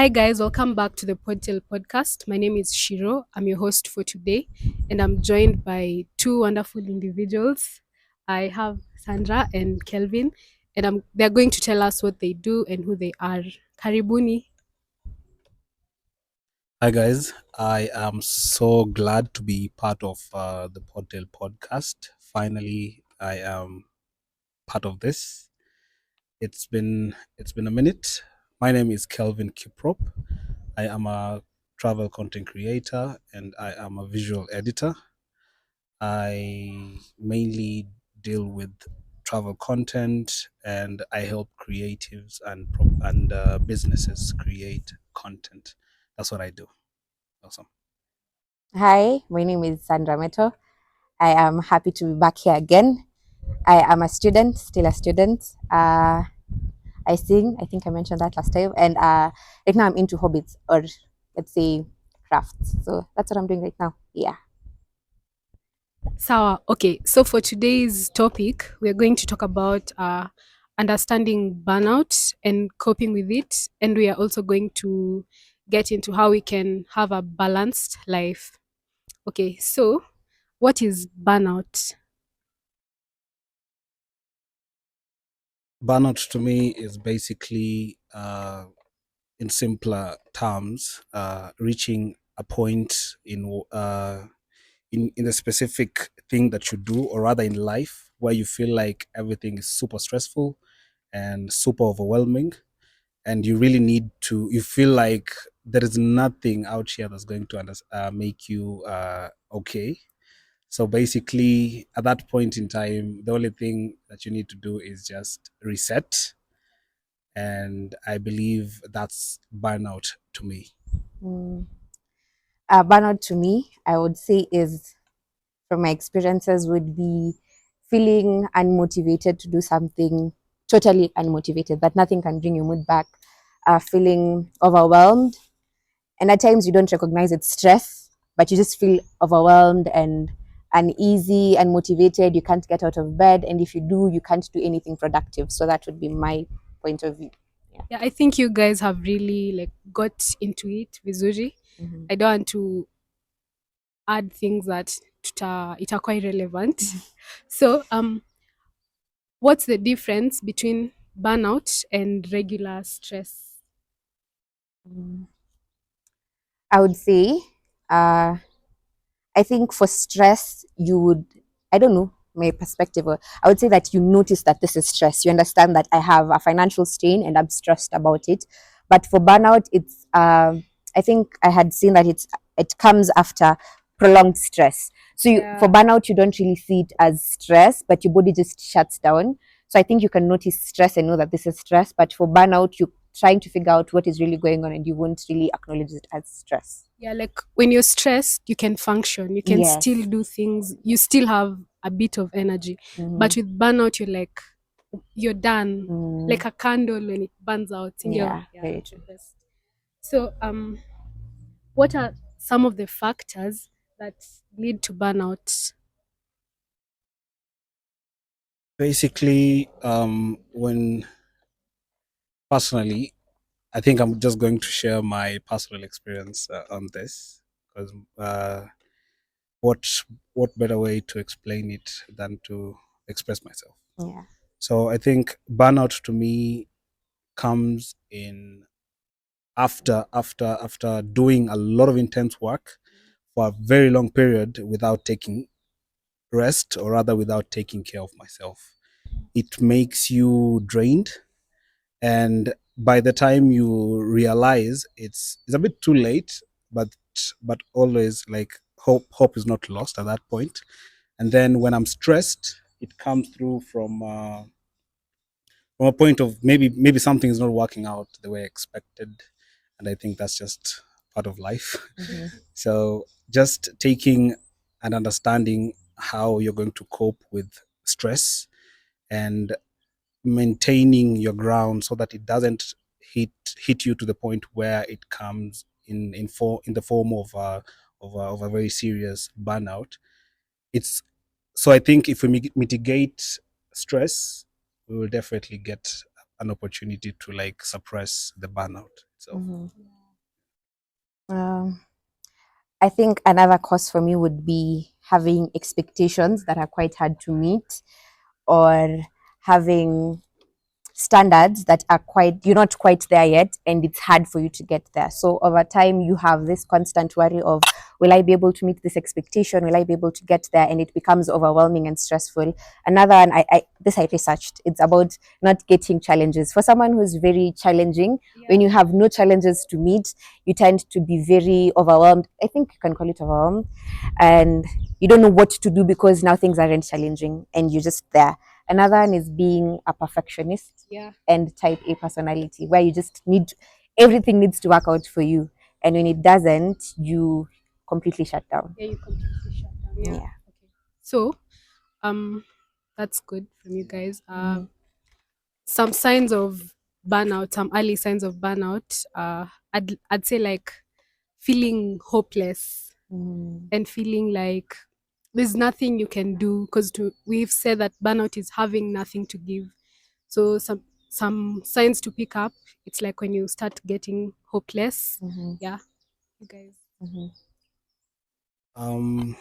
Hi, guys. Welcome back to the Podtail podcast. My name is Shiro. I'm your host for today, and I'm joined by two wonderful individuals. I have Sandra and Kelvin, and they're going to tell us what they do and who they are. Karibuni. Hi guys, I am so glad to be part of the Podtail podcast. Finally, I am part of this. It's been a minute. My name is Kelvin Kiprop. I am a travel content creator and I am a visual editor. I mainly deal with travel content and I help creatives and businesses create content. That's what I do. Awesome. Hi, my name is Sandra Meto. I am happy to be back here again. I am a student, still a student. I sing, I think I mentioned that last time. And right now I'm into hobbies or let's say crafts. So that's what I'm doing right now. Yeah. Sawa. Okay, so for today's topic, we're going to talk about understanding burnout and coping with it. And we are also going to get into how we can have a balanced life. Okay, so what is burnout? Burnout to me is basically, in simpler terms, reaching a point in a specific thing that you do, or rather in life, where you feel like everything is super stressful and super overwhelming, and you really need to. You feel like there is nothing out here that's going to make you okay. So basically, at that point in time, the only thing that you need to do is just reset, and I believe that's burnout to me. Mm. Burnout to me, I would say is from my experiences would be feeling unmotivated to do something, totally unmotivated, that nothing can bring your mood back, feeling overwhelmed. And at times you don't recognize it's stress, but you just feel overwhelmed and uneasy and motivated. You can't get out of bed. And if you do, you can't do anything productive. So that would be my point of view. Yeah. Yeah, I think you guys have really like got into it vizuri. Mm-hmm. I don't want to add things that itakuwa irrelevant. So, what's the difference between burnout and regular stress? Mm. I would say, uh, I think for stress, you would, I don't know, my perspective, I would say that you notice that this is stress. You understand that I have a financial strain and I'm stressed about it. But for burnout, I think I had seen that it comes after prolonged stress. So for Yeah. burnout, you don't really see it as stress, but your body just shuts down. So I think you can notice stress and know that this is stress. But for burnout, you're trying to figure out what is really going on and you won't really acknowledge it as stress. Yeah, like when you're stressed, you can function, you can still Yes. do things, you still have a bit of energy. Mm-hmm. But with burnout, you're done, Mm, like a candle when it burns out. yeah, Yeah, very the true. best. So, what are some of the factors that lead to burnout? Basically, when personally, I think I'm just going to share my personal experience on this because what what better way to explain it than to express myself. Yeah. So I think burnout to me comes in after doing a lot of intense work for a very long period without taking rest, or rather without taking care of myself. It makes you drained, and by the time you realize, it's a bit too late, but always, like, hope is not lost at that point. And then when I'm stressed, it comes through from a point of maybe something is not working out the way I expected, and I think that's just part of life. Mm-hmm. So just taking and understanding how you're going to cope with stress, and maintaining your ground so that it doesn't hit hit you to the point where it comes in the form of a very serious burnout. It's So I think if we mitigate stress, we will definitely get an opportunity to, like, suppress the burnout. itself. Um, I think another cause for me would be having expectations that are quite hard to meet, or having standards that are quite, you're not quite there yet, and it's hard for you to get there. So over time you have this constant worry of, will I be able to meet this expectation, will I be able to get there, and it becomes overwhelming and stressful. Another one, I researched, it's about not getting challenges. For someone who's very challenging, when you have no challenges to meet, you tend to be very overwhelmed. I think you can call it overwhelmed, and you don't know what to do because now things aren't challenging and you're just there. Another one is being a perfectionist and type A personality, where you just need, everything needs to work out for you. And when it doesn't, you completely shut down. Yeah, you completely shut down. Yeah. Yeah. Okay. So, um, that's good from you guys. Some signs of burnout, some early signs of burnout. I'd say like feeling hopeless and feeling like there's nothing you can do, because we've said that burnout is having nothing to give. So some signs to pick up. It's like when you start getting hopeless. Yeah, you guys. Um,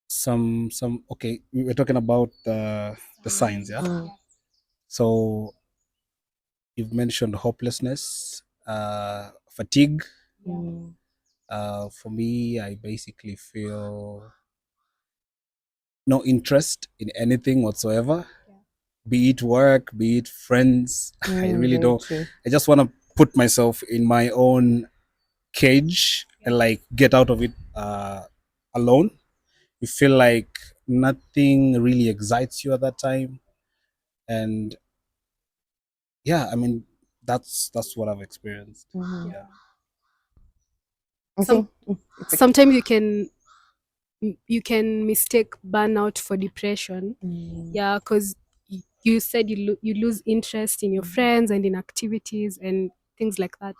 some okay. We were talking about the signs, yeah. So you've mentioned hopelessness, fatigue. For me, I basically feel no interest in anything whatsoever, be it work, be it friends. I really Very don't. true. I just want to put myself in my own cage and like get out of it alone. You feel like nothing really excites you at that time, and yeah, I mean that's what I've experienced. Yeah. I Some think it's okay. sometimes you can mistake burnout for depression. Yeah, because you said you lose interest in your friends and in activities and things like that.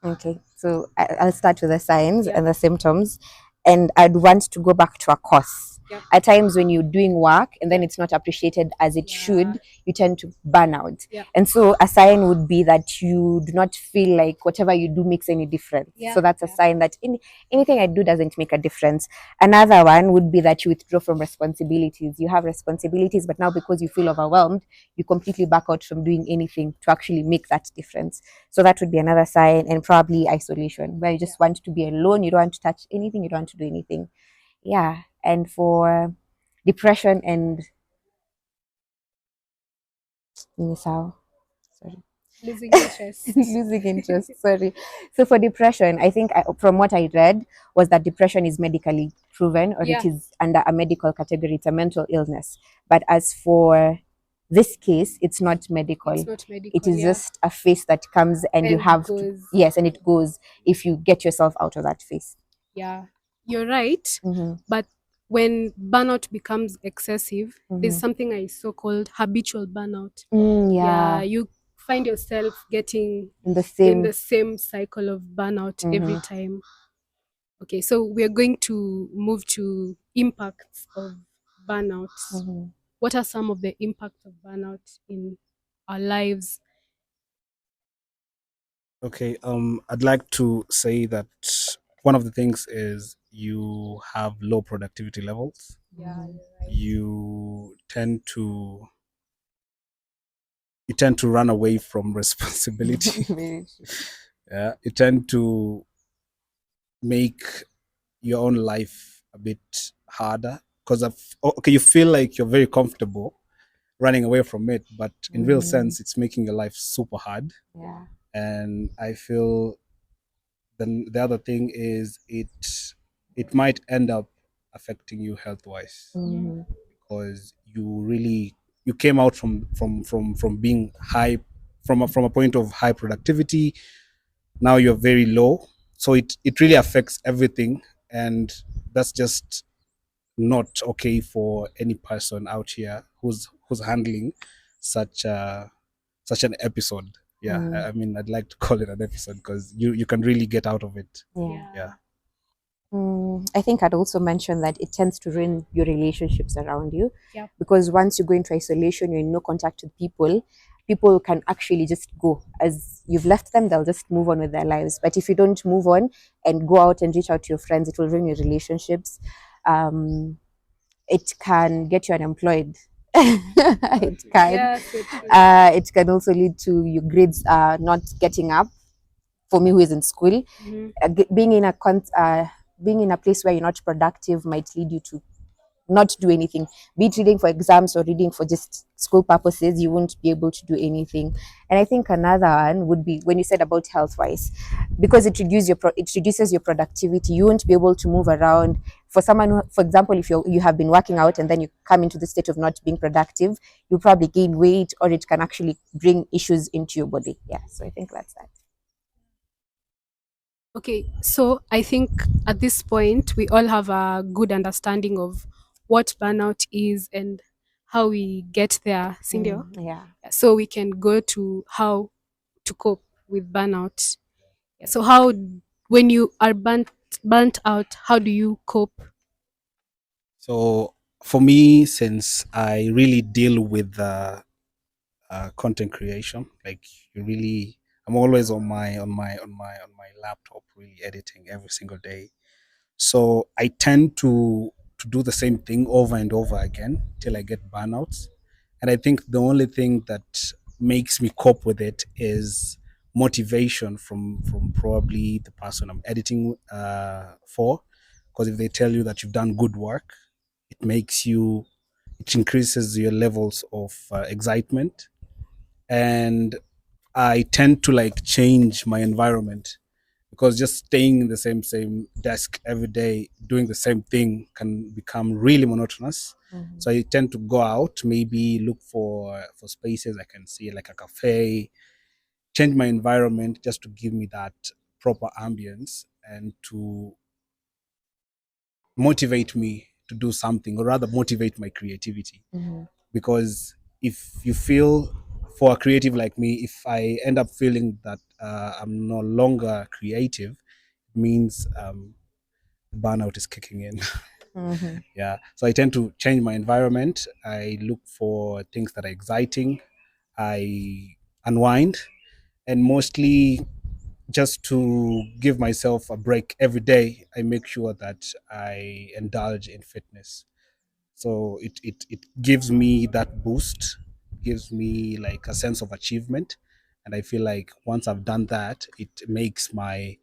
Okay, so I'll start with the signs Yeah. and the symptoms, and I'd want to go back to a cause. Yeah. At times, when you're doing work and then it's not appreciated as it should, you tend to burn out. Yeah. And so, a sign would be that you do not feel like whatever you do makes any difference. Yeah. So, that's a sign that anything I do doesn't make a difference. Another one would be that you withdraw from responsibilities. You have responsibilities, but now because you feel overwhelmed, you completely back out from doing anything to actually make that difference. So that would be another sign, and probably isolation, where you just want to be alone. You don't want to touch anything. You don't want to do anything. Yeah. And for depression and sorry, Losing interest. losing interest. Sorry. So for depression, I think from what I read was that depression is medically proven, or it is under a medical category. It's a mental illness. But as for this case, it's not medical. It's not medical. It is just a phase that comes, and you And have to, goes. yes, and it goes if you get yourself out of that phase. Yeah, you're right. But when burnout becomes excessive, there's something I so called habitual burnout. Yeah. You find yourself getting In the in same. the same cycle of burnout every time. Okay, so we're going to move to impacts of burnout. What are some of the impacts of burnout in our lives? Okay. I'd like to say that one of the things is you have low productivity levels. Yeah, you're right. You tend to run away from responsibility. Very Yeah. You tend to make your own life a bit harder because of okay, you feel like you're very comfortable running away from it, but in real sense it's making your life super hard. Yeah. And I feel then the other thing is it might end up affecting you health wise because you came out from being high from a point of high productivity. Now you're very low, so it really affects everything, and that's just not okay for any person out here who's handling such such an episode. Yeah, I mean, I'd like to call it an episode because you can really get out of it. Yeah. Yeah. I think I'd also mention that it tends to ruin your relationships around you. Yeah. Because once you go into isolation, you're in no contact with people. people can actually just go. As you've left them, they'll just move on with their lives. But if you don't move on and go out and reach out to your friends, it will ruin your relationships. It can get you unemployed. It can. Yeah, so true. It can also lead to your grades not getting up. For me, who is in school, Mhm. being in a place where you're not productive might lead you to not do anything. Be it reading for exams or reading for just school purposes, you won't be able to do anything. And I think another one would be when you said about health wise, because it reduces your productivity. You won't be able to move around. For someone who, for example, if you have been working out and then you come into the state of not being productive, you probably gain weight, or it can actually bring issues into your body. Yeah, so I think that's that. Okay, so I think at this point we all have a good understanding of what burnout is and how we get there, Cindy. Yeah. So we can go to how to cope with burnout. So how, when you are burnt out, how do you cope? So for me, since I really deal with content creation, like you really, I'm always on my laptop, really editing every single day. So I tend to do the same thing over and over again till I get burnouts. And I think the only thing that makes me cope with it is motivation from probably the person I'm editing for. Because if they tell you that you've done good work, it makes you, it increases your levels of excitement. And I tend to like change my environment, because just staying in the same desk every day doing the same thing can become really monotonous. Mhm. So I tend to go out, maybe look for spaces I can see, like a cafe, change my environment just to give me that proper ambience and to motivate me to do something, or rather motivate my creativity. Mhm. Because if you feel, for a creative like me, if I end up feeling that I'm no longer creative, it means burnout is kicking in. Mhm. Yeah, so I tend to change my environment. I look for things that are exciting. I unwind, and mostly just to give myself a break every day, I make sure that I indulge in fitness. So it gives me that boost, gives me like a sense of achievement. And I feel like once I've done that, it makes my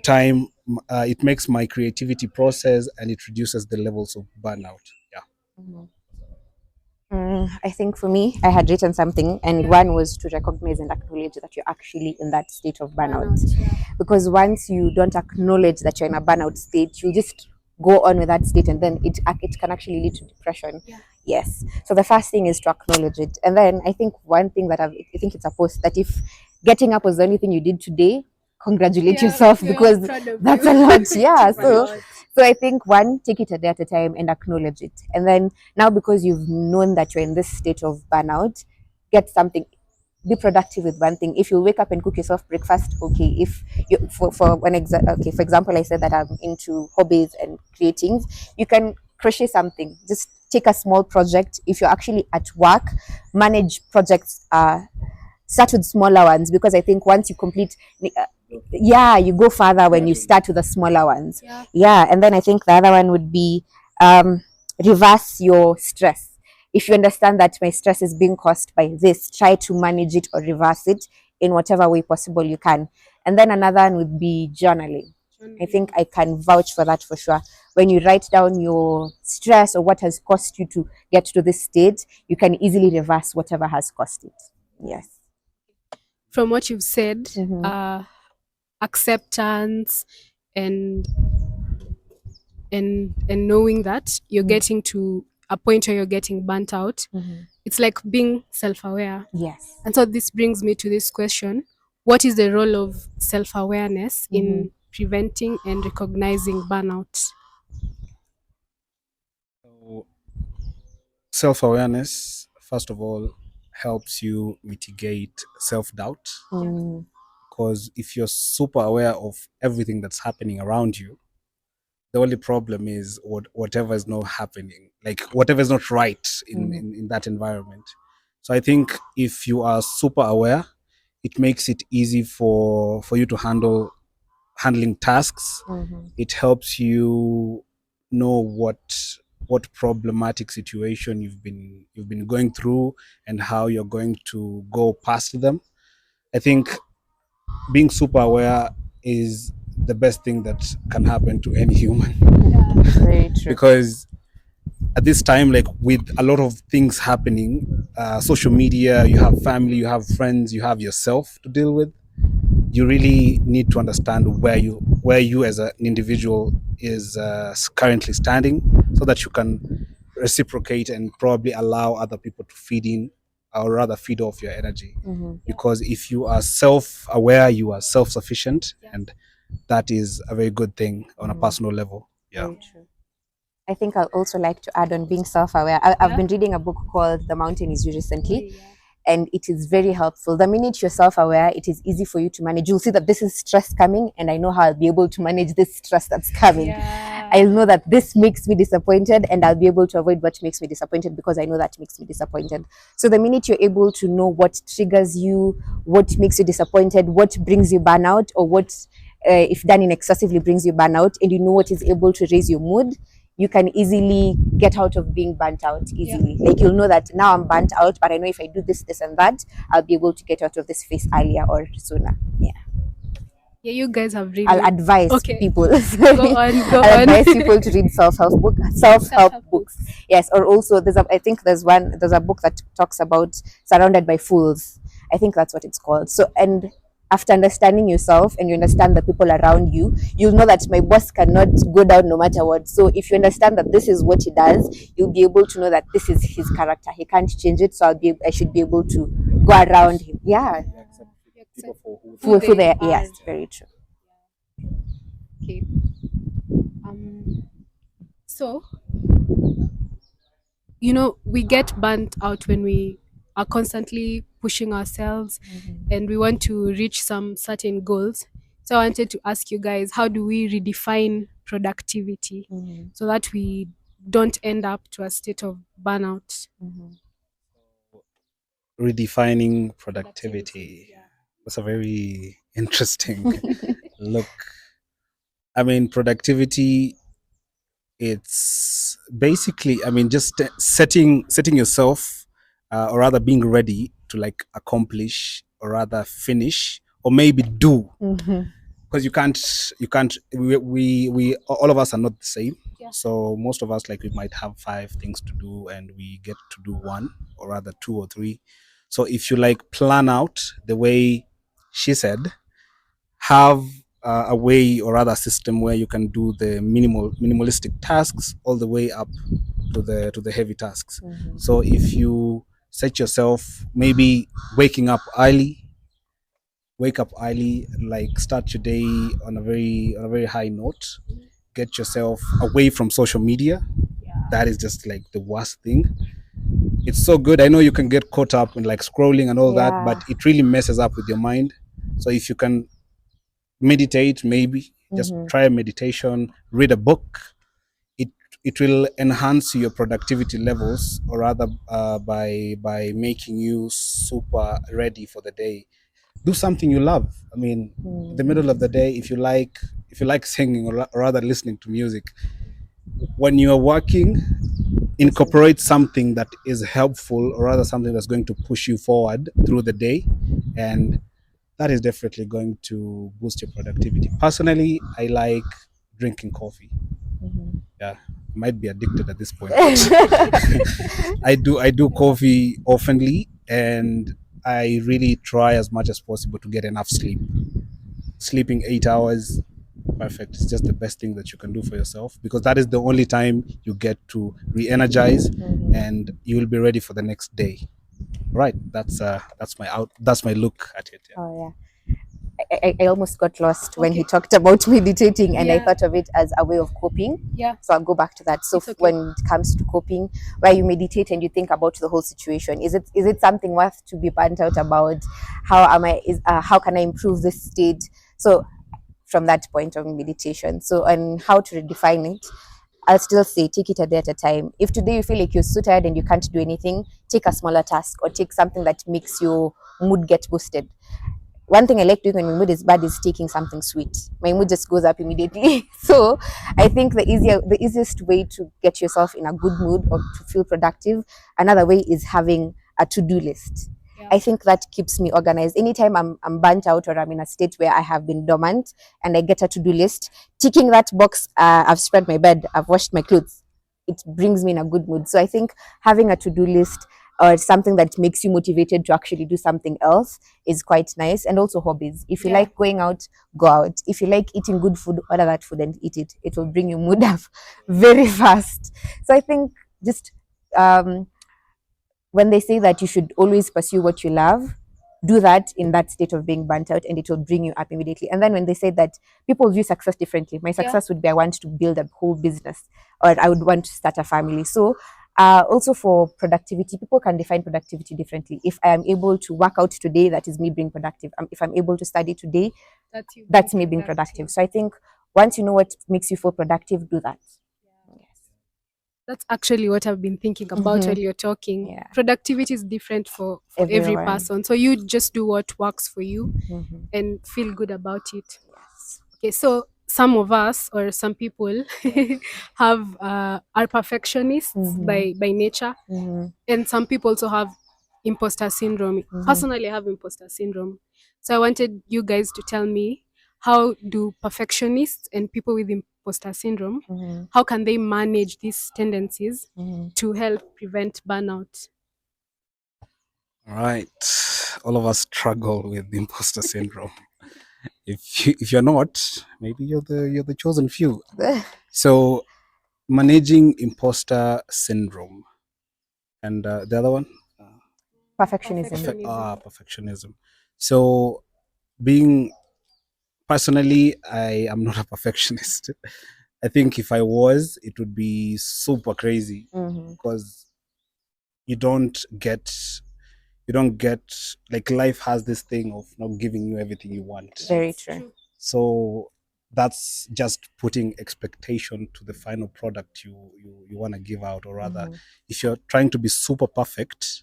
time, it makes my creativity process, and it reduces the levels of burnout. Yeah. Mhm. I think for me, I had written something, and one was to recognize and acknowledge that you're actually in that state of burnout. Burnout, yeah. Because once you don't acknowledge that you're in a burnout state, you just go on with that state, and then it can actually lead to depression. Yeah. Yes. So the first thing is to acknowledge it, and then I think one thing that I think it's a post that if getting up was the only thing you did today, congratulate Yeah, yourself, yeah, because proud of that's you. a lot. Yeah. It's a So lot. so I think one, take it a day at a time and acknowledge it, and then now, because you've known that you're in this state of burnout, get something, be productive with one thing. If you wake up and cook yourself breakfast, okay. If you, okay, for example, I said that I'm into hobbies and creating, you can crochet something. Just take a small project. If you're actually at work, manage projects, start with smaller ones, because I think once you complete, yeah, you go further when you start with the smaller ones. Yeah. Yeah. And then I think the other one would be, um, reverse your stress. If you understand that my stress is being caused by this, try to manage it or reverse it in whatever way possible you can. And then another one would be journaling. I think I can vouch for that for sure. When you write down your stress or what has caused you to get to this state, you can easily reverse whatever has caused it. Yes. From what you've said, Mm-hmm. acceptance and and knowing that you're getting to a point where you're getting burnt out, Mm-hmm. it's like being self-aware. Yes. And so this brings me to this question: what is the role of self-awareness Mm-hmm. in preventing and recognizing burnout? So self-awareness, first of all, helps you mitigate self-doubt. Yeah. Mm-hmm. Because if you're super aware of everything that's happening around you, the only problem is whatever is not happening, like whatever is not right in that environment. So I think if you are super aware, it makes it easy for you to handling tasks. Mm-hmm. It helps you know what problematic situation you've been going through and how you're going to go past them. I think being super aware is the best thing that can happen to any human Very true. because at this time, like with a lot of things happening, social media, you have family, you have friends, you have yourself to deal with. You really need to understand where you as an individual is currently standing, so that you can reciprocate and probably allow other people to feed in, or rather feed off your energy. Mm-hmm. Because if you are self-aware, you are self-sufficient, and that is a very good thing on a Mm-hmm. personal level. Yeah. Very true. I think I'll also like to add on being self-aware. I've been reading a book called The Mountain Is You recently, and it is very helpful. The minute you're self-aware, it is easy for you to manage. You'll see that this is stress coming, and I know how I'll be able to manage this stress that's coming. I'll know that this makes me disappointed, and I'll be able to avoid what makes me disappointed because I know that makes me disappointed. So the minute you're able to know what triggers you, what makes you disappointed, what brings you burnout, or what, if done in excessively, brings you burnout, and you know what is able to raise your mood, you can easily get out of being burnt out easily. Like you'll know that now I'm burnt out, but I know if I do this, this, and that, I'll be able to get out of this phase earlier or sooner. Yeah. Yeah, you guys have really. I'll advise Okay. people. Go on, go I'll on. advise people to read self-help books. Yes, or also I think there's a book that talks about surrounded by fools. I think that's what it's called. So, and after understanding yourself and you understand the people around you, you'll know that my boss cannot go down no matter what. So if you understand that this is what he does, you'll be able to know that this is his character. He can't change it. So I should be able to go around him. Yeah. People for who For they the are. yes, very true. Okay. So, we get burnt out when we are constantly pushing ourselves and we want to reach some certain goals. So, I wanted to ask you guys, how do we redefine productivity Mm-hmm. so that we don't end up to a state of burnout? Mm-hmm. redefining productivity. That's a very interesting look. I mean, productivity, it's basically, I mean, just setting yourself, or rather being ready to like accomplish or rather finish or maybe do, Mm-hmm. because you can't we all of us are not the same. Yeah. So most of us, like, we might have 5 things to do and we get to do one or rather 2 or 3. So if you like plan out the way she said, have a way or rather system where you can do the minimalistic tasks all the way up to the heavy tasks. Mm-hmm. So if you set yourself maybe wake up early, like start your day on a very high note, get yourself away from social media. That is just like the worst thing. It's so good. I know you can get caught up in like scrolling and all that, but Yeah. it really messes up with your mind. So if you can meditate, maybe just Mm-hmm. try a meditation, read a book. It will enhance your productivity levels, or rather, by making you super ready for the day. Do something you love. I mean, in the middle of the day, if you like singing, or rather listening to music when you are working, incorporate something that is helpful, or rather something that's going to push you forward through the day, and that is definitely going to boost your productivity. Personally, I like drinking coffee. Mm-hmm. Yeah, I might be addicted at this point, but I do coffee oftenly, and I really try as much as possible to get enough sleep. Sleeping 8 hours, perfect. It's just the best thing that you can do for yourself, because that is the only time you get to re-energize, and you will be ready for the next day. Right. That's my look at it. Yeah. Oh yeah. I almost got lost when he talked about meditating, and I Yeah. thought of it as a way of coping. Yeah. So I'll go back to that. So It's okay. when it comes to coping, where you meditate and you think about the whole situation, is it something worth to be burnt out about? How can I improve this state? So from that point of meditation, so and how to redefine it. I'll still say take it a day at a time. If today you feel like you're so tired and you can't do anything, take a smaller task or take something that makes your mood get boosted. One thing I like doing when my mood is bad is taking something sweet. My mood just goes up immediately. So I think the easiest way to get yourself in a good mood or to feel productive, another way is having a to-do list. Yeah. I think that keeps me organized. Anytime I'm burnt out or I'm in a state where I have been dormant and I get a to-do list, ticking that box, I've spread my bed, I've washed my clothes, it brings me in a good mood. So I think having a to-do list or something that makes you motivated to actually do something else is quite nice. And also hobbies. If you Yeah. like going out, go out. If you like eating good food, order that food and eat it. It will bring your mood up very fast. So I think just when they say that you should always pursue what you love, do that in that state of being burnt out and it will bring you up immediately. And then when they say that people view success differently, my success would be I want to build a whole business or I would want to start a family. So also for productivity, people can define productivity differently. If I am able to work out today, that is me being productive. If I'm able to study today, that's me being productive. So I think once you know what makes you feel productive, do that. Yes. That's actually what I've been thinking about while you're talking. Yeah. Productivity is different for every Everyone. person. So you just do what works for you Mhm. and feel good about it. Yes. Okay, so some of us or some people have are perfectionists by nature, Mhm. and some people also have imposter syndrome. Personally, I have imposter syndrome. So I wanted you guys to tell me, how do perfectionists and people with imposter syndrome, Mhm. how can they manage these tendencies Mhm. to help prevent burnout? All right. All of us struggle with imposter syndrome. If you're not, maybe you're the chosen few. So managing imposter syndrome and the other one, Perfectionism. Perfectionism. perfectionism. So being personally, I am not a perfectionist. I think if I was, it would be super crazy Mhm. because you don't get you don't get like life has this thing of not giving you everything you want. Very true. So that's just putting expectation to the final product you want to give out, or rather, if you're trying to be super perfect,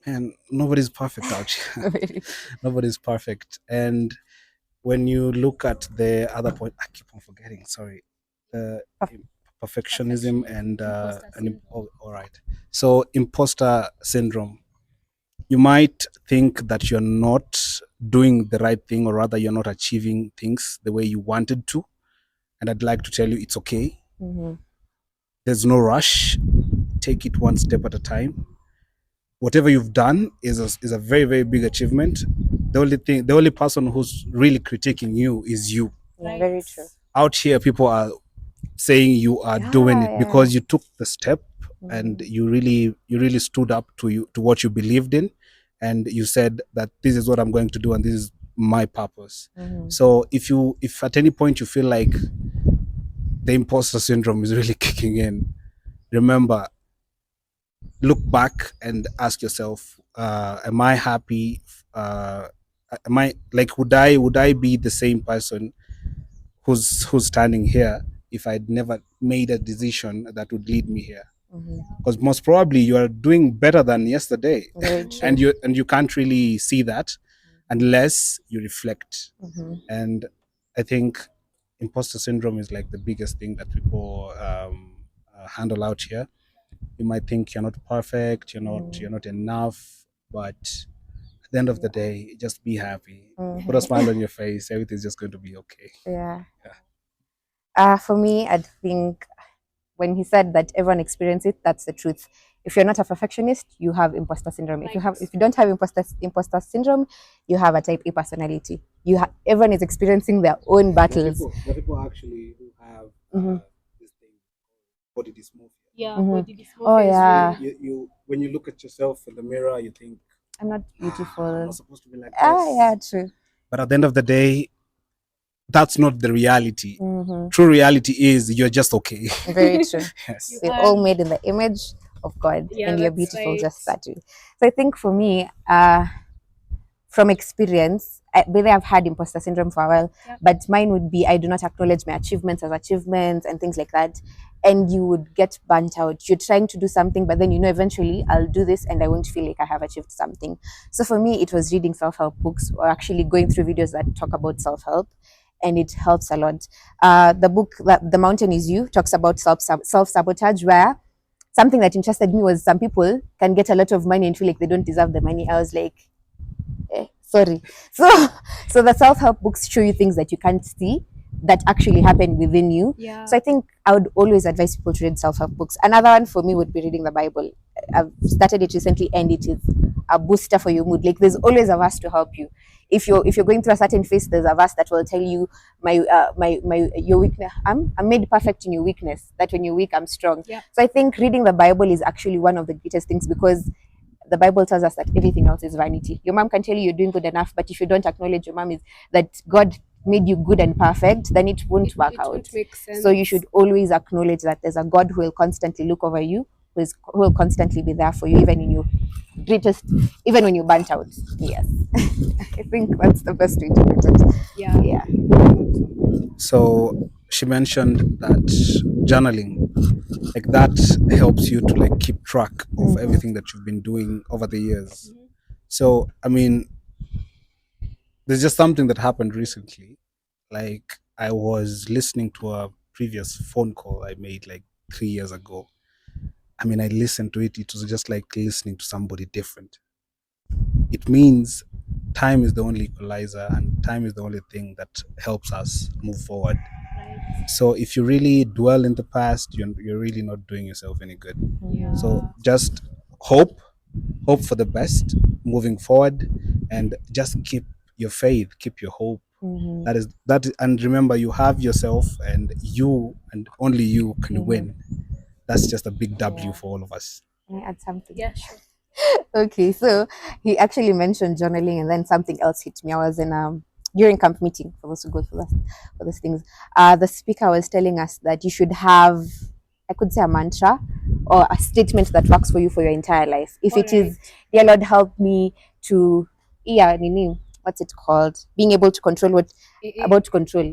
and nobody's perfect out here. Very Nobody's perfect. And when you look at the other point, I keep on forgetting. Sorry, the perfectionism and Imposter syndrome. all right. So imposter syndrome. You might think that you're not doing the right thing, or rather, you're not achieving things the way you wanted to. And I'd like to tell you, it's okay. Mhm. There's no rush. Take it one step at a time. Whatever you've done is a very, very big achievement. The only person who's really critiquing you is you. Yeah, very true. Out here, people are saying you are doing it Yeah. because you took the step and you really stood up to what you believed in, and you said that this is what I'm going to do and this is my purpose. So if at any point you feel like the imposter syndrome is really kicking in, remember, look back and ask yourself, am I happy? Am I like, would I be the same person who's standing here if I'd never made a decision that would lead me here? Because most probably you are doing better than yesterday, Very true. and you can't really see that unless you reflect. And I think imposter syndrome is like the biggest thing that people handle out here. You might think you're not perfect, you're not enough, but at the end of the day, just be happy. Put a smile on your face. Everything's just going to be okay. Yeah. Yeah. For me, I think when he said that everyone experiences it, that's the truth. If you're not a perfectionist, you have imposter syndrome. If you don't have imposter syndrome, you have a type A personality. Everyone is experiencing their own battles. There are people actually who have this thing, body dysmorphia. Yeah, body dysmorphia Oh is yeah, You when you look at yourself in the mirror, you think, I'm not I'm beautiful. not supposed to be like Ah, this. yeah, true. But at the end of the day, that's not the reality. True reality is you're just okay. Very true. Yes. We're all made in the image of God, Yeah, and you're that's beautiful right. just that way. So I think for me, from experience, maybe I've had imposter syndrome for a while, but mine would be I do not acknowledge my achievements as achievements and things like that. And you would get burnt out. You're trying to do something, but then eventually I'll do this and I won't feel like I have achieved something. So for me, it was reading self help books or actually going through videos that talk about self help, and it helps a lot. The book that The Mountain Is You talks about self sabotage, where something that interested me was some people can get a lot of money and feel like they don't deserve the money. I was like, sorry. So so the self-help books show you things that you can't see that actually happen within you. So I think I would always advise people to read self-help books. Another one for me would be reading the Bible. I've started it recently and it is a booster for your mood. Like there's always a verse to help you. If you're going through a certain phase, there's a verse that will tell you my your weakness. I'm made perfect in your weakness. That when you're weak, I'm strong. So I think reading the Bible is actually one of the greatest things, because the Bible tells us that everything else is vanity. Your mom can tell you you're doing good enough, but if you don't acknowledge your mom is that God made you good and perfect, then it won't work out. Won't make sense. So you should always acknowledge that there's a God who will constantly look over you, who will constantly be there for you, even in your greatest, even when you're burnt out. Yes, I think that's the best way to put it. Yeah. So she mentioned that journaling, like that helps you to like keep track of everything that you've been doing over the years. So I mean, there's just something that happened recently. Like I was listening to a previous phone call I made like 3 years ago. I mean, I listened to it. It was just like listening to somebody different. It means time is the only equalizer, and time is the only thing that helps us move forward. So if you really dwell in the past, you're really not doing yourself any good. So just hope for the best moving forward, and just keep your faith, keep your hope. And remember, you have yourself, and you and only you can win. That's just a big W for all of us. Can I add something? Yeah, sure. Okay, so he actually mentioned journaling, and then something else hit me. I was in during camp meeting, for those who go for those things. The speaker was telling us that you should have, I could say, a mantra or a statement that works for you for your entire life. If it is, dear Lord, help me to, nini, what's it called? Being able to control what about to control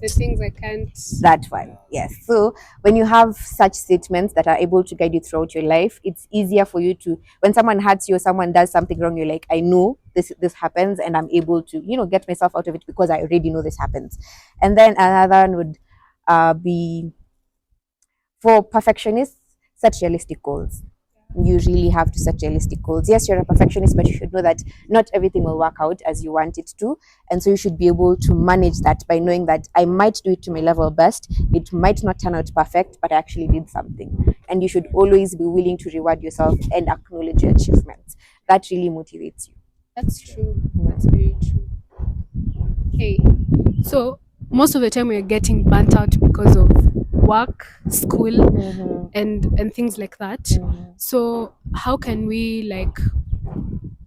the things I can't. that one. Yes. So when you have such statements that are able to guide you throughout your life, it's easier for you to, when someone hurts you or someone does something wrong, you're like, I know this happens and I'm able to, get myself out of it because I already know this happens. And then another one would be for perfectionists, set realistic goals. You really have to set realistic goals. Yes, you're a perfectionist, but you should know that not everything will work out as you want it to. And so you should be able to manage that by knowing that I might do it to my level best. It might not turn out perfect, but I actually did something. And you should always be willing to reward yourself and acknowledge your achievements. That really motivates you. That's true. That's very true. Hey, so most of the time we're getting burnt out because of work, school, and things like that. So how can we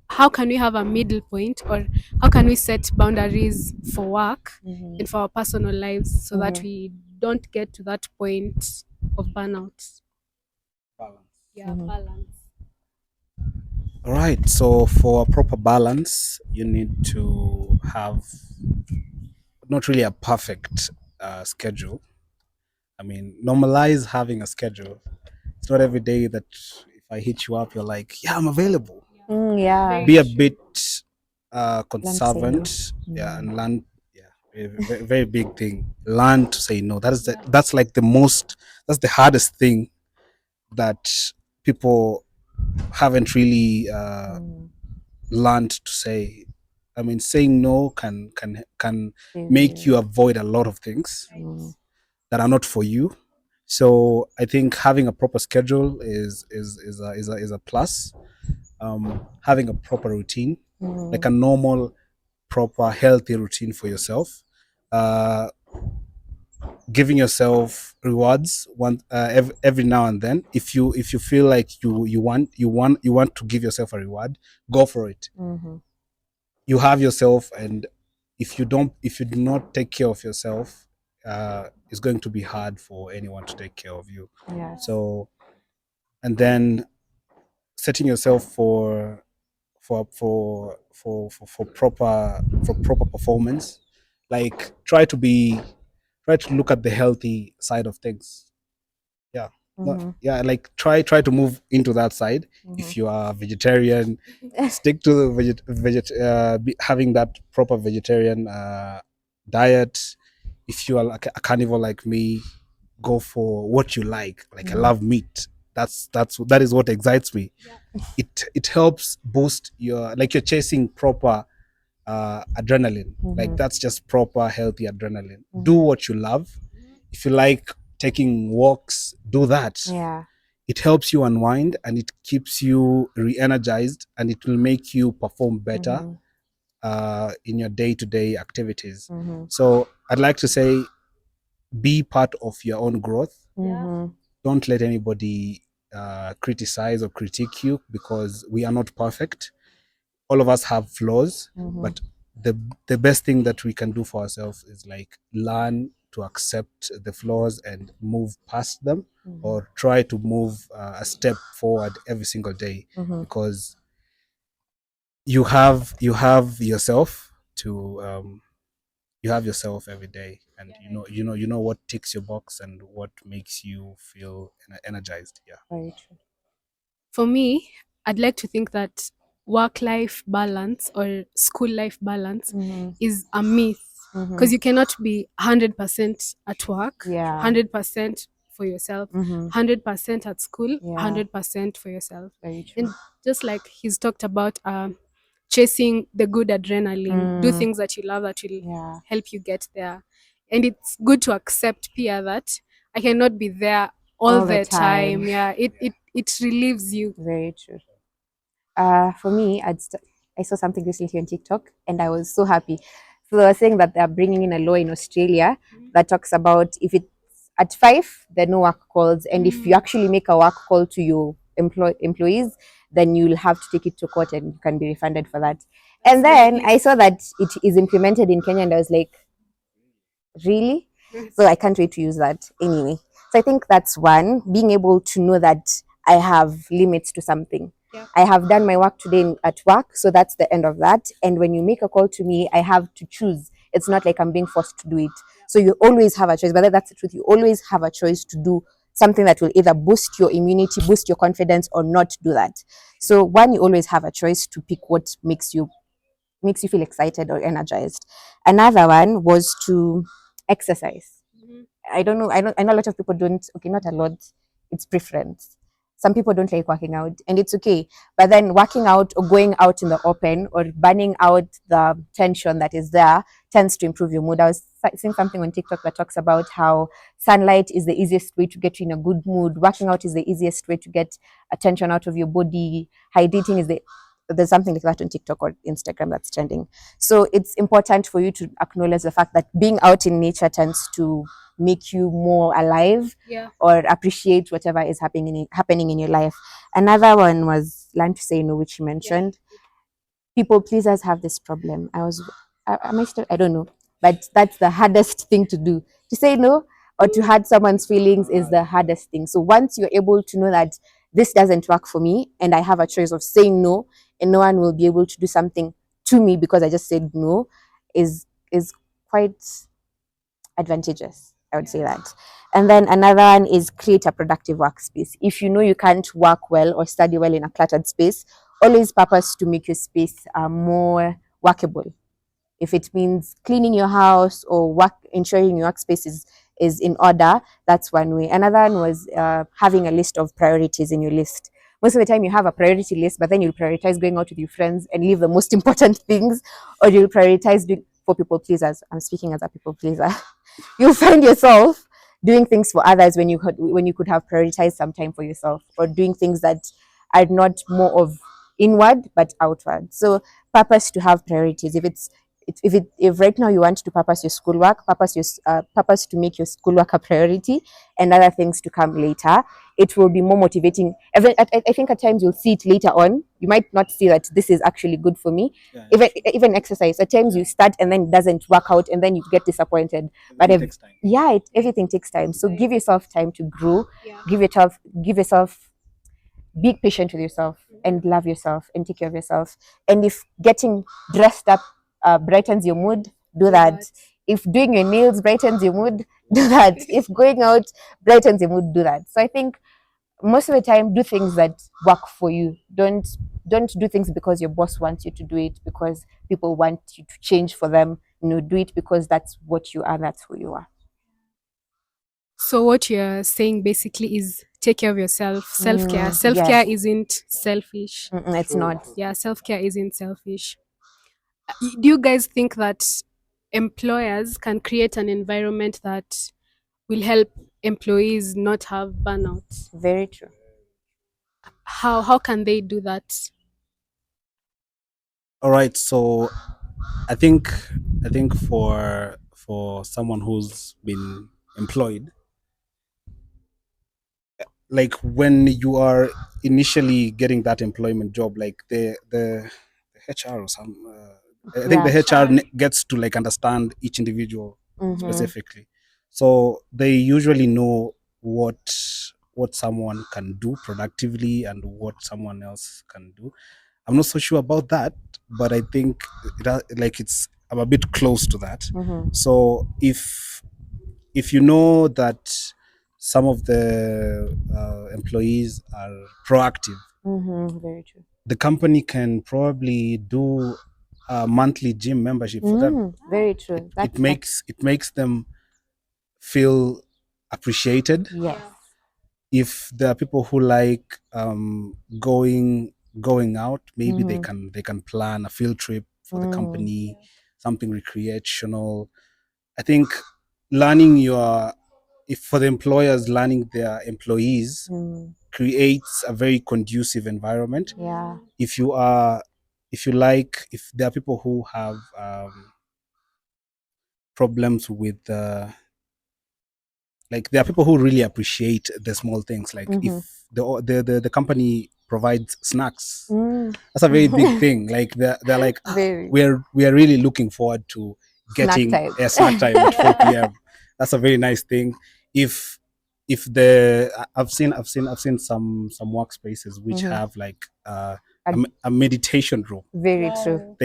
have a middle point, or how can we set boundaries for work and for our personal lives so that we don't get to that point of burnout? Balance. All right. So for a proper balance, you need to have not really a perfect schedule. I mean, normalize having a schedule. It's not every day that if I hit you up, you're like, yeah, I'm available. Yeah. Be a bit Learn to conservant, say no. and learn. Yeah, very, very big thing. Learn to say no. That's like that's the hardest thing that people haven't really learned to say. I mean, saying no can make you avoid a lot of things that are not for you. So I think having a proper schedule is a plus. Having a proper routine, like a normal, proper, healthy routine for yourself. Uh, Giving yourself rewards every now and then. If you feel like you want to give yourself a reward, go for it. You have yourself, and if you do not take care of yourself, it's going to be hard for anyone to take care of you. Yes. So, and then setting yourself for proper performance. Like try to look at the healthy side of things. Yeah. No, Mm-hmm. yeah, like try to move into that side. Mm-hmm. If you are vegetarian, stick to the having that proper vegetarian diet. If you are like a carnivore like me, go for what you like I Mm-hmm. love meat. That is what excites me. It helps boost your, like, you're chasing proper adrenaline. Like, Mm-hmm. that's just proper healthy adrenaline. Do Mm-hmm. what you love. If you like taking walks, do that. Yeah. It helps you unwind and it keeps you re-energized, and it will make you perform better Mm-hmm. in your day-to-day activities. Mm-hmm. So I'd like to say, be part of your own growth. Mm-hmm. Don't let anybody criticize or critique you, because we are not perfect. All of us have flaws, Mm-hmm. but the best thing that we can do for ourselves is like learn to accept the flaws and move past them, Mm-hmm. or try to move a step forward every single day, Mm-hmm. because you have yourself to you have yourself every day, and you know what ticks your box and what makes you feel energized. Yeah. Very true. For me, I'd like to think that work life balance or school life balance Mm-hmm. is a myth, Mm-hmm. because you cannot be 100% at work, Yeah. 100% for yourself, Mm-hmm. 100% at school, Yeah. 100% for yourself. Very true. And just like he's talked about, chasing the good adrenaline, do Mm. things that you love that will Yeah. help you get there. And it's good to accept, Pia, that I cannot be there all All the the time. time. Yeah, it relieves you. Very true. For me, I saw something recently on TikTok and I was so happy. So they were saying that they're bringing in a law in Australia that talks about if it's at 5, there are no work calls. And if you actually make a work call to your employees, then you'll have to take it to court and you can be refunded for that. And then I saw that it is implemented in Kenya and I was like, really? So I can't wait to use that anyway. So I think that's one, being able to know that I have limits to something. Yeah. I have done my work today at work, so that's the end of that. And when you make a call to me, I have to choose. It's not like I'm being forced to do it. So you always have a choice. But that's the truth. You always have a choice to do something that will either boost your immunity, boost your confidence, or not do that. So one, you always have a choice to pick what makes you feel excited or energized. Another one was to exercise. I don't know. I know a lot of people don't. Okay, not a lot. It's preference. Some people don't like working out, and it's okay. But then working out or going out in the open or burning out the tension that is there tends to improve your mood. I was seeing something on TikTok that talks about how sunlight is the easiest way to get you in a good mood. Working out is the easiest way to get attention out of your body. Hydrating is the there's something like that on TikTok or Instagram that's trending. So it's important for you to acknowledge the fact that being out in nature tends to make you more alive, Yeah. or appreciate whatever is happening in your life. Another one was learn to say no, which you mentioned. People pleasers have this problem. Am I still? I don't know, but that's the hardest thing to do. To say no or to hurt someone's feelings is the hardest thing. So once you're able to know that this doesn't work for me, and I have a choice of saying no, and no one will be able to do something to me because I just said no, is quite advantageous. I would say that. And then another one is create a productive workspace. If you know you can't work well or study well in a cluttered space, always purpose to make your space more workable. If it means cleaning your house or ensuring your workspace is in order, that's one way. Another one was having a list of priorities in your list. Most of the time you have a priority list, but then you'll prioritize going out with your friends and leave the most important things, or you'll prioritize doing for people pleasers. I'm speaking as a people pleaser. You'll find yourself doing things for others when you could have prioritized some time for yourself, or doing things that are not more of inward but outward. So purpose to have priorities. If right now you want to purpose your schoolwork, purpose to make your schoolwork a priority, and other things to come later, it will be more motivating. I think at times you'll see it later on. You might not see that this is actually good for me. Yeah, Even exercise, at times you start and then it doesn't work out, and then you get disappointed. But it takes time. everything takes time. So give yourself time to grow. Yeah. Give yourself be patient with yourself and love yourself and take care of yourself. And if getting dressed up brightens your mood, do that. If doing your nails brightens your mood, do that. If going out brightens your mood, do that. So I think most of the time, do things that work for you. Don't do things because your boss wants you to do it, because people want you to change for them. Do it because that's what you are, that's who you are. So what you're saying basically is take care of yourself. Self-care. Self-care Yes. isn't selfish. It's not. Yeah, self-care isn't selfish. Do you guys think that employers can create an environment that will help employees not have burnout? Very true. How can they do that? All right, so I think for someone who's been employed, like when you are initially getting that employment job, like the HR or some, I think Yeah. the HR gets to like understand each individual specifically, so they usually know what someone can do productively and what someone else can do. I'm not so sure about that, but I think like I'm a bit close to that. So if you know that some of the employees are proactive, Very true. the company can probably do a monthly gym membership for them. Very true. It makes them feel appreciated. Yes. If there are people who like going out, maybe they can plan a field trip for the company, something recreational. I think learning your if for the employers, learning their employees creates a very conducive environment. Yeah. If you are if there are people who have problems with like there are people who really appreciate the small things, like if the company provides snacks, that's a very big thing. Like they're like, Very. we are really looking forward to getting time. a snack time at 4 p.m. That's a very nice thing. If the I've seen some workspaces which have like a meditation room. Very true.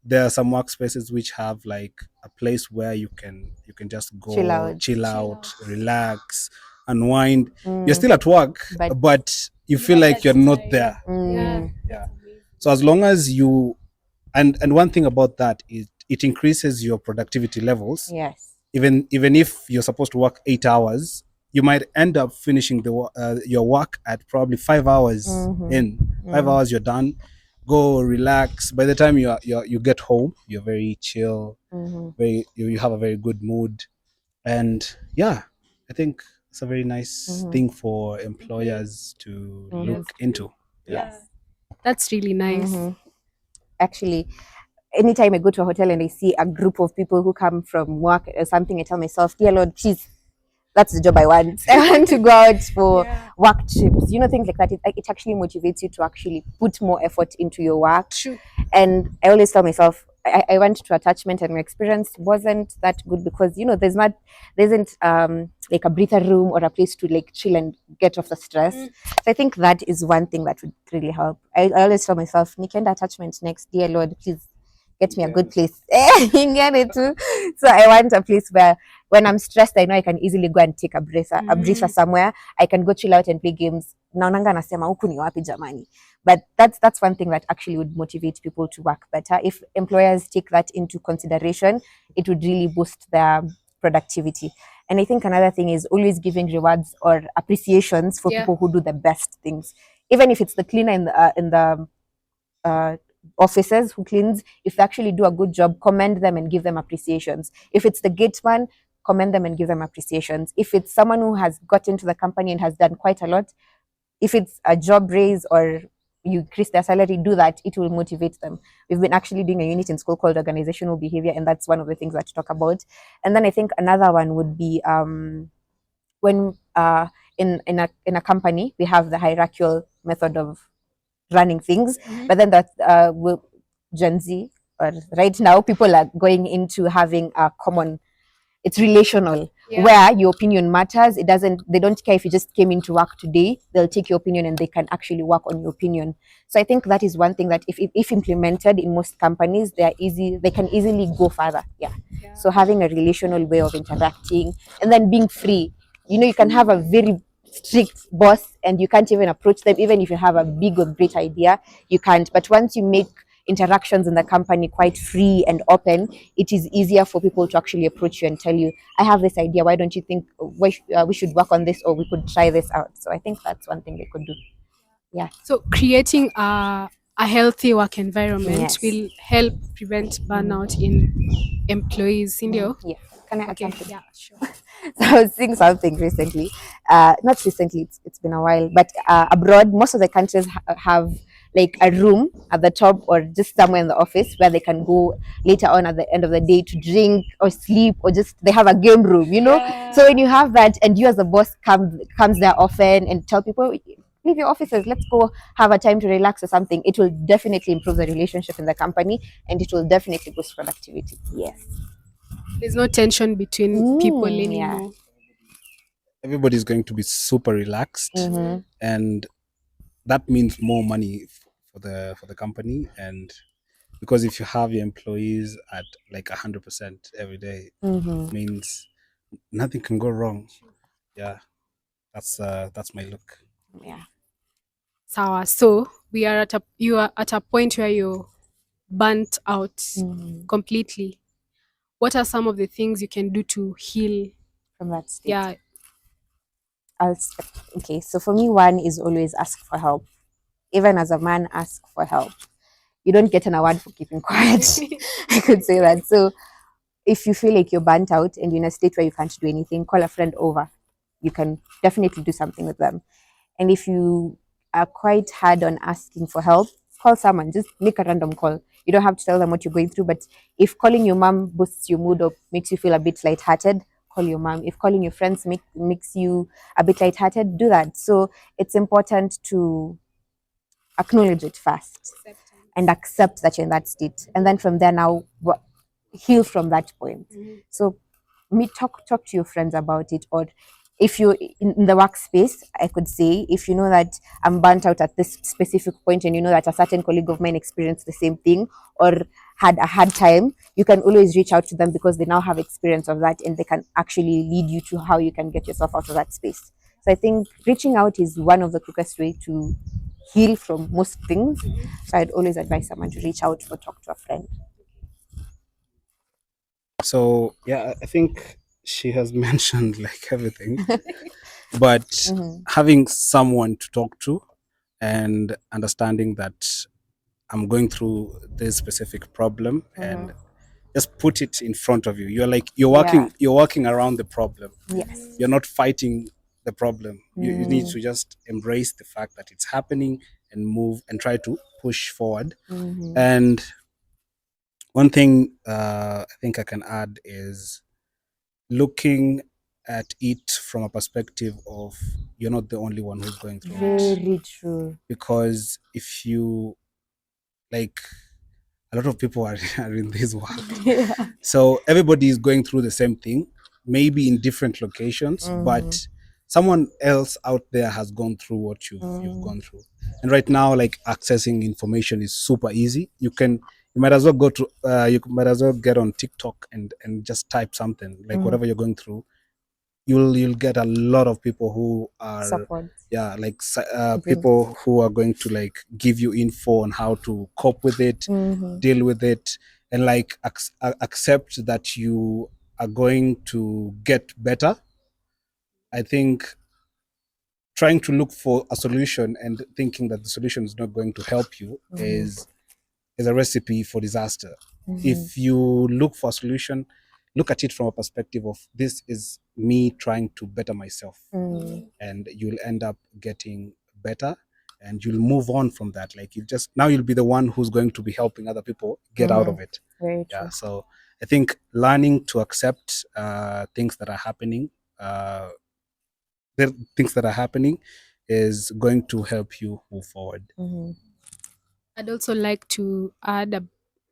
There are some workspaces which have like a place where you can just go Chill out, relax, unwind. You're still at work, but you feel like you're not there. Yeah. So as long as you and one thing about that is it increases your productivity levels. Yes. Even if you're supposed to work 8 hours, you might end up finishing your work at probably 5 hours in. 5 hours, you're done. Go relax. By the time you get home, you're very chill. You have a very good mood, and yeah, I think it's a very nice thing for employers to look into. Yeah. That's really nice. Actually, anytime I go to a hotel and I see a group of people who come from work or something, I tell myself, dear Lord, please, that's the job I want. I want to go out for work trips, things like that. It actually motivates you to actually put more effort into your work. True. And I always tell myself, I went to attachment and my experience wasn't that good because there isn't like a breather room or a place to like chill and get off the stress. So I think that is one thing that would really help. I always tell myself, Nikenda attachment next, dear Lord, please get me a good place. Get it too. So I want a place where when I'm stressed, I know I can easily go and take a breather somewhere. I can go chill out and play games. Naonanga nasema huku ni wapi jamani. But that's one thing that actually would motivate people to work better. If employers take that into consideration, it would really boost their productivity. And I think another thing is always giving rewards or appreciations for people who do the best things. Even if it's the cleaner in the officers who cleans, if they actually do a good job, commend them and give them appreciations. If it's the gateman, commend them and give them appreciations. If it's someone who has got into the company and has done quite a lot, if it's a job raise or you increase their salary, do that. It will motivate them. We've been actually doing a unit in school called organizational behavior, and that's one of the things that we talk about. And then I think another one would be when in a company we have the hierarchical method of running things, but then that Gen Z or right now people are going into having a common, it's relational, Yeah. where your opinion matters. It doesn't, they don't care if you just came into work today, they'll take your opinion and they can actually work on your opinion. So I think that is one thing that if implemented in most companies, they can easily go further. Yeah. So having a relational way of interacting and then being free. You can have a very strict boss and you can't even approach them, even if you have a big or great idea, you can't. But once you make interactions in the company quite free and open, it is easier for people to actually approach you and tell you, I have this idea, why don't you think we should work on this, or we could try this out. So I think that's one thing they could do. Yeah. So creating a healthy work environment Yes. will help prevent burnout in employees. Indio. Yeah. Can I add Okay. something? Yeah. Sure. So I was seeing something recently. Not recently, it's been a while, but abroad, most of the countries have like a room at the top or just somewhere in the office where they can go later on at the end of the day to drink or sleep, or just they have a game room. So when you have that and you as a boss comes there often and tell people, leave your offices, let's go have a time to relax or something, it will definitely improve the relationship in the company and it will definitely boost productivity. Yes. There's no tension between people Yeah. anymore. Everybody's going to be super relaxed, Mm-hmm. and that means more money for the company. And because if you have your employees at like 100% every day, Mm-hmm. means nothing can go wrong. Yeah, that's my look. Yeah. Sawa. So you are at a point where you're burnt out Mm-hmm. completely. What are some of the things you can do to heal? From that state. Yeah. Okay, so for me, one is always ask for help. Even as a man, ask for help. You don't get an award for keeping quiet. I could say that. So if you feel like you're burnt out and you're in a state where you can't do anything, call a friend over. You can definitely do something with them. And if you are quite hard on asking for help, call someone. Just make a random call. You don't have to tell them what you're going through. But if calling your mom boosts your mood or makes you feel a bit lighthearted, call your mom. If calling your friends makes you a bit lighthearted, do that. So it's important to acknowledge it first and accept that you're in that state. And then from there now, heal from that point. So talk to your friends about it, or if you're in the workspace, I could say, if you know that I'm burnt out at this specific point and you know that a certain colleague of mine experienced the same thing or had a hard time, you can always reach out to them because they now have experience of that and they can actually lead you to how you can get yourself out of that space. So I think reaching out is one of the quickest way to heal from most things. So I'd always advise someone to reach out or talk to a friend. So yeah, I think she has mentioned like everything, but Mm-hmm. having someone to talk to and understanding that I'm going through this specific problem, and Mm-hmm. just put it in front of you. You're like Yeah. you're walking around the problem. Yes. You're not fighting the problem. You need Mm. to just embrace the fact that it's happening and move and try to push forward. Mm-hmm. And one thing I think I can add is looking at it from a perspective of you're not the only one who's going through it. Very true. Because if you like, a lot of people are in this world, Yeah. so everybody is going through the same thing, maybe in different locations, Mm-hmm. but someone else out there has gone through what you've Mm. gone through. And right now, like, accessing information is super easy. You might as well go to you might as well get on TikTok and just type something like Mm. whatever you're going through. You'll get a lot of people who are, Support. yeah, like Bring. people who are going to like give you info on how to cope with it, Mm-hmm. deal with it, and like accept that you are going to get better. I think trying to look for a solution and thinking that the solution is not going to help you Mm-hmm. is a recipe for disaster. Mm-hmm. If you look for a solution, look at it from a perspective of this is me trying to better myself, Mm. and you'll end up getting better, and you'll move on from that. Like, you just now you'll be the one who's going to be helping other people get out Mm-hmm. of it. Very Yeah. true. So I think learning to accept things that are happening, uh, the things that are happening, is going to help you move forward. Mm-hmm. I'd also like to add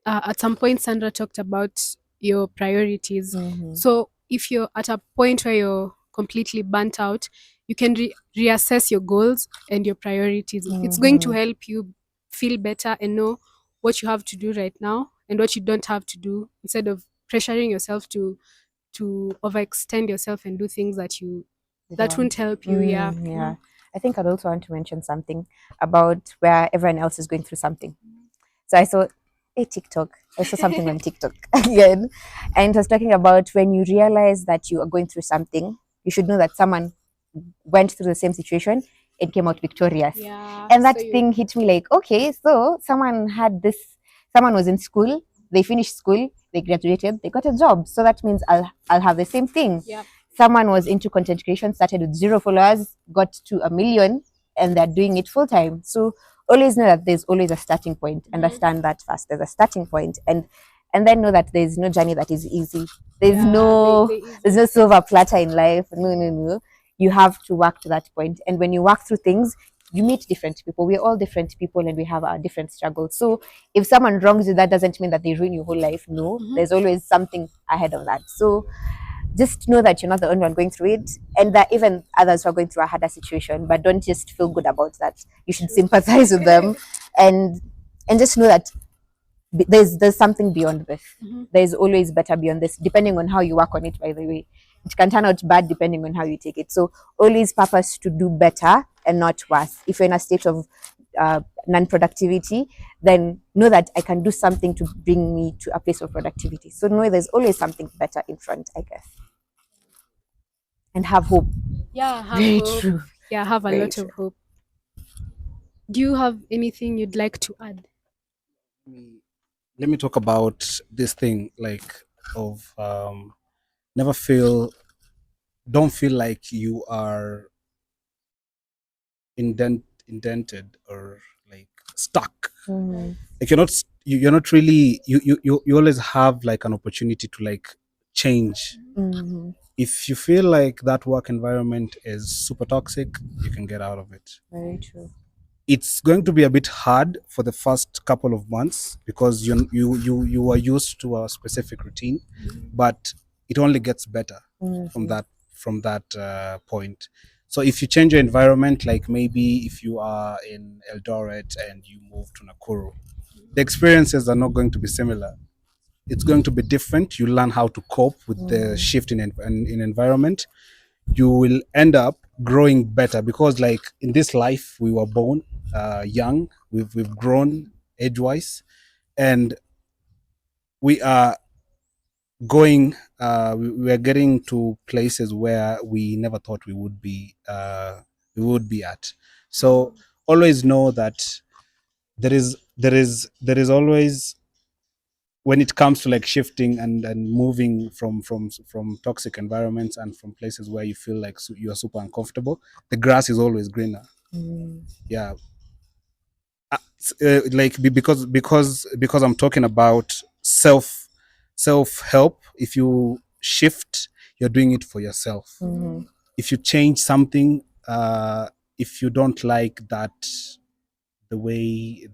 at some point, Sandra talked about your priorities. Mm-hmm. So if you're at a point where you're completely burnt out, you can reassess your goals and your priorities. It's going to help you feel better and know what you have to do right now and what you don't have to do, instead of pressuring yourself to overextend yourself and do things You that don't. won't help you. Yeah. Yeah. I think I'd also want to mention something about where everyone else is going through something. So I saw a TikTok. I saw something on TikTok again, and it was talking about when you realize that you are going through something, you should know that someone went through the same situation and came out victorious. Yeah. And that So you thing hit me like, okay, so someone had this, someone was in school, they finished school, they graduated, they got a job. So that means I'll have the same thing. yeah. Someone was into content creation, started with 0 followers, got to 1 million, and they're doing it full time. So always know that there's always a starting point. Understand that first. There's a starting point, and then know that there's no journey that is easy. There's Yeah, no easy. there's no silver platter in life. No, no, no. You have to work to that point. And when you work through things, you meet different people. We're all different people and we have our different struggles. So if someone wrongs you, that doesn't mean that they ruin your whole life. No, there's always something ahead of that. So just know that you're not the only one going through it, and that even others who are going through a harder situation, but don't just feel good about that. You should sympathize with them, and just know that there's something beyond this. There's always better beyond this, depending on how you work on it. By the way, it can turn out bad depending on how you take it. So always purpose to do better and not worse. If you're in a state of non-productivity, then know that I can do something to bring me to a place of productivity. So know there's always something better in front, I guess, and have hope. Yeah, have Very hope. true. Yeah, have a Very lot true. of hope. Do you have anything you'd like to add? Let me talk about this thing like of never feel don't feel like you are indented or like stuck. Like you're not really you always have like an opportunity to like change. If you feel like that work environment is super toxic, you can get out of it. Very true. It's going to be a bit hard for the first couple of months because you are used to a specific routine, but it only gets better from that point. So if you change your environment, like maybe if you are in Eldoret and you move to Nakuru, the experiences are not going to be similar. It's going to be different. You learn how to cope with the shift in environment. You will end up growing better because like in this life we were born young, we've grown age wise, and we are going we are getting to places where we never thought we would be at. So always know that there is always, when it comes to like shifting and moving from toxic environments and from places where you feel like you are super uncomfortable, the grass is always greener. Yeah. Like because I'm talking about self help. If you shift, you're doing it for yourself. If you change something, if you don't like that, the way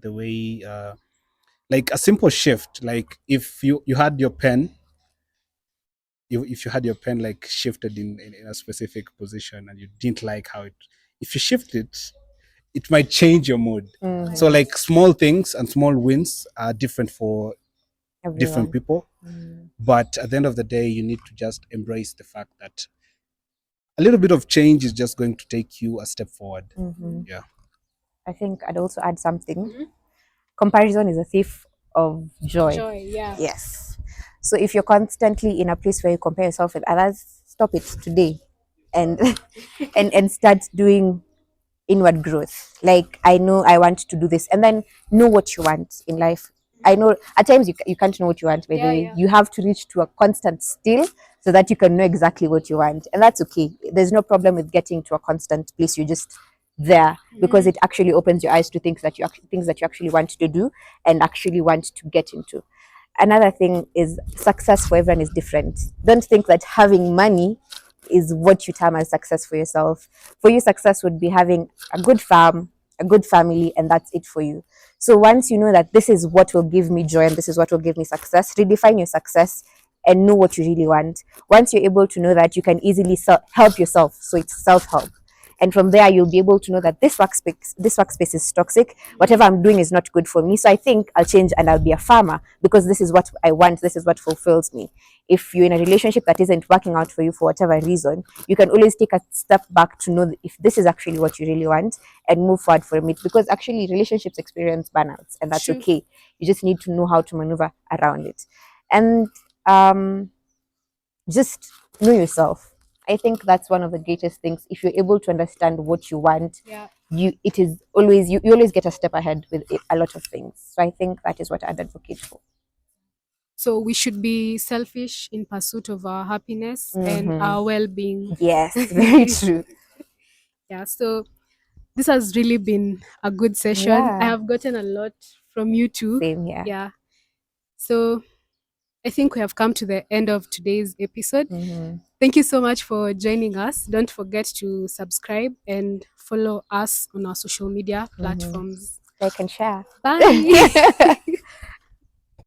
like a simple shift, like if you had your pen, if you had your pen like shifted in a specific position and you didn't like how it, if you shift it, it might change your mood. So like small things and small wins are different for different Everyone. people, but at the end of the day you need to just embrace the fact that a little bit of change is just going to take you a step forward. Yeah. I think I'd also add something. Comparison is a thief of joy. Yeah. Yes. So if you're constantly in a place where you compare yourself with others, stop it today, and and start doing inward growth. Like, I know I want to do this, and then know what you want in life. I know at times you can't know what you want, by the way. Yeah. You have to reach to a constant still so that you can know exactly what you want. And that's okay. There's no problem with getting to a constant place. You just there because it actually opens your eyes to things that you actually want to do and actually want to get into. Another thing is success for everyone is different. Don't think that having money is what you term as success for yourself. For you, success would be having a good farm, a good family, and that's it for you. So once you know that this is what will give me joy and this is what will give me success, redefine your success and know what you really want. Once you're able to know that, you can easily help yourself. So it's self-help. And from there, you'll be able to know that this workspace is toxic. Whatever I'm doing is not good for me. So I think I'll change and I'll be a farmer, because this is what I want. This is what fulfills me. If you're in a relationship that isn't working out for you for whatever reason, you can always take a step back to know if this is actually what you really want, and move forward from it. Because actually, relationships experience burnouts, and that's True. okay. You just need to know how to maneuver around it. And um, just know yourself. I think that's one of the greatest things. If you're able to understand what you want, Yeah. you always get a step ahead with a lot of things. So I think that is what I'd advocate for. So we should be selfish in pursuit of our happiness and our well-being. Yes, very true. Yeah. So this has really been a good session. I Yeah, have gotten a lot from you too. same here. Yeah. So I think we have come to the end of today's episode. Thank you so much for joining us. Don't forget to subscribe and follow us on our social media platforms. Like and share. Bye.